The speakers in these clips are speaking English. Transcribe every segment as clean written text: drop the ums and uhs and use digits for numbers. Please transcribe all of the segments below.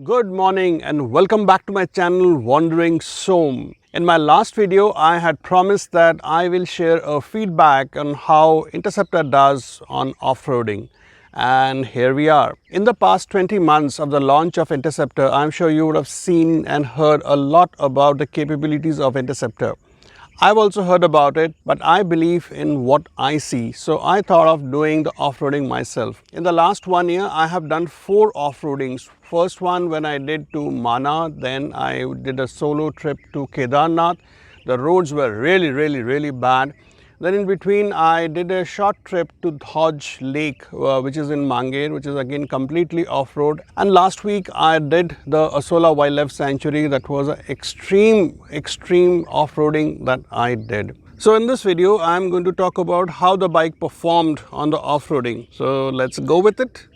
Good morning and welcome back to my channel Wandering Som. In my last video, I had promised that I will share a feedback on how Interceptor does on off-roading. And here we are. In the past 20 months of the launch of Interceptor, I'm sure you would have seen and heard a lot about the capabilities of Interceptor. I've also heard about it, but I believe in what I see. So I thought of doing the off-roading myself. In the last 1 year, I have done 4 off-roadings. First one when I did to Mana, then I did a solo trip to Kedarnath. The roads were really bad. Then in between, I did a short trip to Dhoj Lake, which is in Mangair, which is again completely off-road. And last week, I did the Asola Wildlife Sanctuary. That was an extreme off-roading that I did. So in this video, I'm going to talk about how the bike performed on the off-roading. So let's go with it.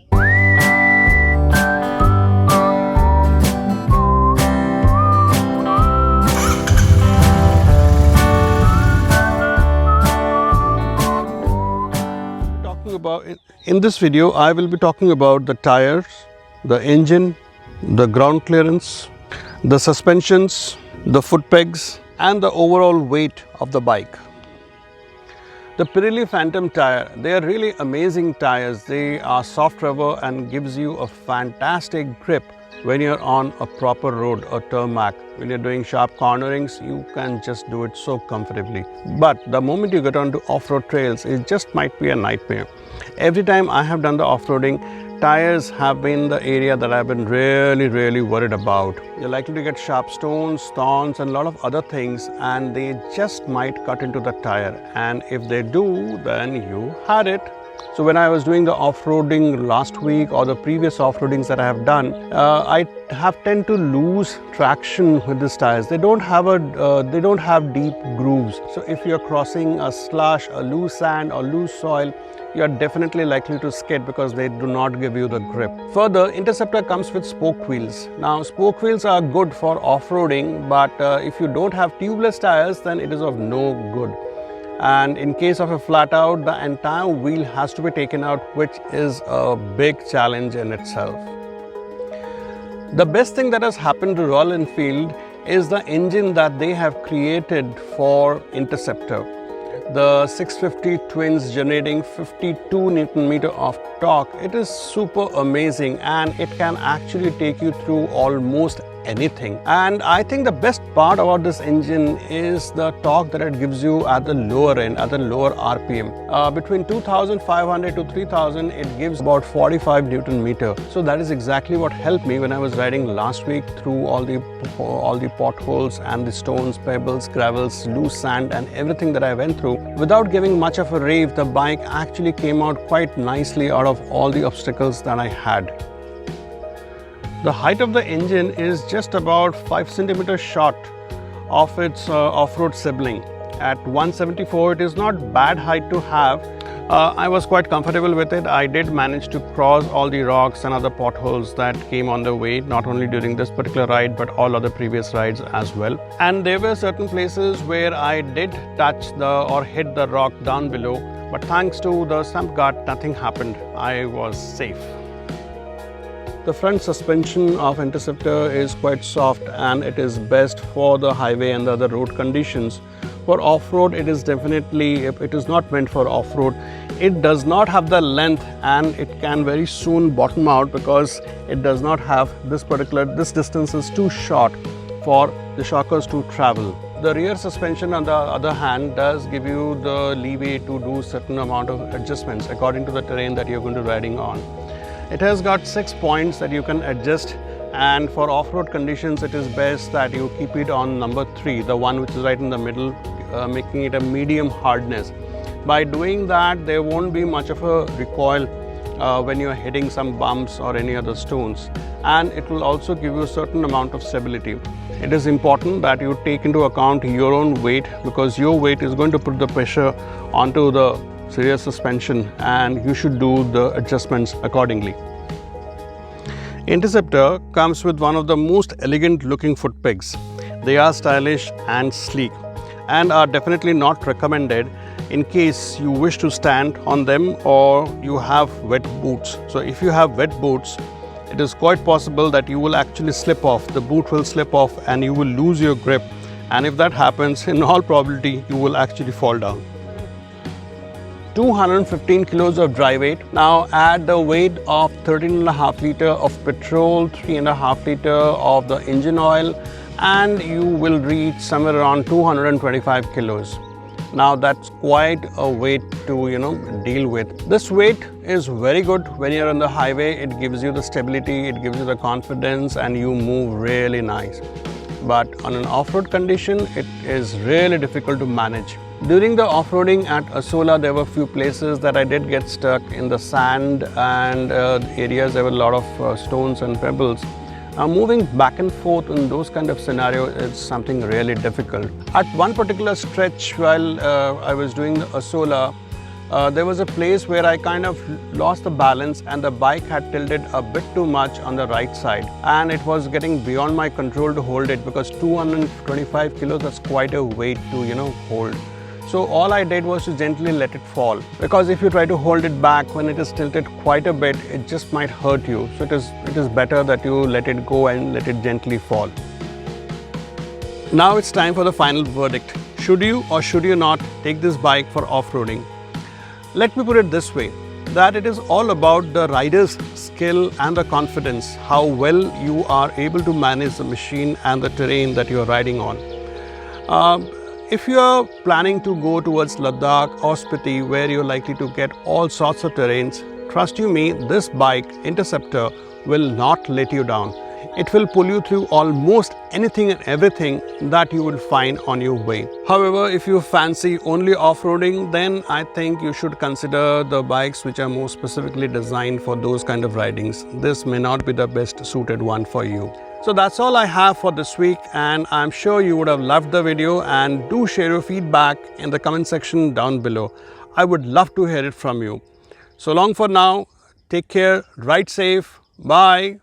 In this video, I will be talking about the tires, the engine, the ground clearance, the suspensions, the foot pegs, and the overall weight of the bike. The Pirelli Phantom tire, they are really amazing tires. They are soft rubber and gives you a fantastic grip when you're on a proper road or tarmac. When you're doing sharp cornerings, you can just do it so comfortably. But the moment you get onto off-road trails, it just might be a nightmare. Every time I have done the off-roading, tires have been the area that I've been really worried about. You're likely to get sharp stones, thorns, and a lot of other things, and they just might cut into the tire. And if they do, then you had it. So when I was doing the off-roading last week or the previous off-roadings that I have done, I tend to lose traction with these tires. They don't have deep grooves. So if you're crossing a slush, a loose sand or loose soil, you are definitely likely to skid because they do not give you the grip. Further, Interceptor comes with spoke wheels. Now, spoke wheels are good for off-roading, but if you don't have tubeless tires, then it is of no good. And in case of a flat out, the entire wheel has to be taken out, which is a big challenge in itself. The best thing that has happened to Royal Enfield is the engine that they have created for Interceptor. The 650 twins generating 52 Newton meter of torque. It is super amazing and it can actually take you through almost anything. And I think the best part about this engine is the torque that it gives you at the lower end, at the lower RPM. Between 2500 to 3000, it gives about 45 Newton meter. So that is exactly what helped me when I was riding last week through all the potholes and the stones, pebbles, gravels, loose sand and everything that I went through. Without giving much of a rave, the bike actually came out quite nicely out of all the obstacles that I had. The height of the engine is just about 5 centimeters short of its off-road sibling. At 174, it is not bad height to have. I was quite comfortable with it. I did manage to cross all the rocks and other potholes that came on the way, not only during this particular ride, but all other previous rides as well. And there were certain places where I did touch or hit the rock down below, but thanks to the stump guard, nothing happened. I was safe. The front suspension of Interceptor is quite soft and it is best for the highway and the other road conditions. For off-road, it is not meant for off-road. It does not have the length and it can very soon bottom out because it does not have this distance is too short for the shockers to travel. The rear suspension, on the other hand, does give you the leeway to do certain amount of adjustments according to the terrain that you're going to be riding on. It has got 6 points that you can adjust, and for off-road conditions it is best that you keep it on number 3, the one which is right in the middle, making it a medium hardness. By doing that, there won't be much of a recoil when you're hitting some bumps or any other stones, and it will also give you a certain amount of stability. It is important that you take into account your own weight because your weight is going to put the pressure onto the rear suspension and you should do the adjustments accordingly. Interceptor comes with one of the most elegant looking foot pegs. They are stylish and sleek and are definitely not recommended in case you wish to stand on them or you have wet boots. So if you have wet boots, it is quite possible that you will actually slip off, the boot will slip off and you will lose your grip, and if that happens, in all probability you will actually fall down. 215 kilos of dry weight. Now add the weight of 13.5 litre of petrol, 3.5 litre of the engine oil, and you will reach somewhere around 225 kilos. Now that's quite a weight to deal with. This weight is very good when you're on the highway. It gives you the stability, it gives you the confidence, and you move really nice. But on an off-road condition, it is really difficult to manage. During the off-roading at Asola, there were a few places that I did get stuck in the sand and areas there were a lot of stones and pebbles. Moving back and forth in those kind of scenarios is something really difficult. At one particular stretch while I was doing the Asola, there was a place where I kind of lost the balance and the bike had tilted a bit too much on the right side, and it was getting beyond my control to hold it, because 225 kilos is quite a weight to hold. So all I did was to gently let it fall, because if you try to hold it back when it is tilted quite a bit, it just might hurt you. So it is better that you let it go and let it gently fall. Now it's time for the final verdict. Should you or should you not take this bike for off-roading? Let me put it this way, that it is all about the rider's skill and the confidence, how well you are able to manage the machine and the terrain that you are riding on. If you are planning to go towards Ladakh or Spiti, where you're likely to get all sorts of terrains, trust you me, this bike, Interceptor, will not let you down. It will pull you through almost anything and everything that you will find on your way. However, if you fancy only off-roading, then I think you should consider the bikes which are more specifically designed for those kind of ridings. This may not be the best suited one for you. So that's all I have for this week, and I'm sure you would have loved the video, and do share your feedback in the comment section down below. I would love to hear it from you. So long for now. Take care, ride safe, bye.